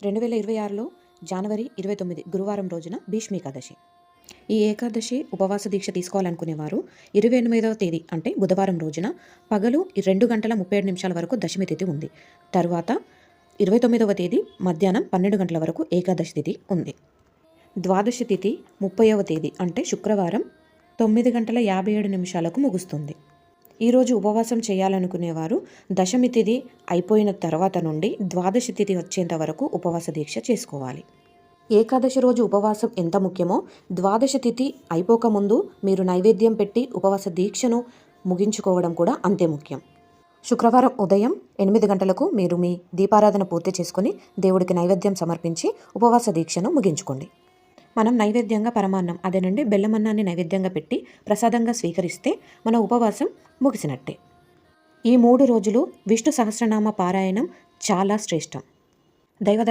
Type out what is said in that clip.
2026లో జనవరి 29 గురువారం రోజున భీష్మ ఏకాదశి. ఈ ఏకాదశి ఉపవాస దీక్ష తీసుకోవాలనుకునేవారు 28వ తేదీ అంటే బుధవారం రోజున పగలు 2:37 వరకు దశమి తిథి ఉంది. తరువాత 29వ తేదీ మధ్యాహ్నం 12 గంటల వరకు ఏకాదశి తిథి ఉంది. ద్వాదశి తిథి 30వ తేదీ అంటే శుక్రవారం 9:57 ముగుస్తుంది. ఈరోజు ఉపవాసం చేయాలనుకునేవారు దశమి తిథి అయిపోయిన తర్వాత నుండి ద్వాదశి తిథి వచ్చేంత వరకు ఉపవాస దీక్ష చేసుకోవాలి. ఏకాదశి రోజు ఉపవాసం ఎంత ముఖ్యమో ద్వాదశి తిథి అయిపోకముందు మీరు నైవేద్యం పెట్టి ఉపవాస దీక్షను ముగించుకోవడం కూడా అంతే ముఖ్యం. శుక్రవారం ఉదయం 8 గంటలకు మీరు మీ దీపారాధన పూర్తి చేసుకుని దేవుడికి నైవేద్యం సమర్పించి ఉపవాస దీక్షను ముగించుకోండి. మనం నైవేద్యంగా పరమాన్నం అదేనండి బెల్లమన్నాన్ని నైవేద్యంగా పెట్టి ప్రసాదంగా స్వీకరిస్తే మన ఉపవాసం ముగిసినట్టే. ఈ 3 రోజులు విష్ణు సహస్రనామ పారాయణం చాలా శ్రేష్టం. దైవ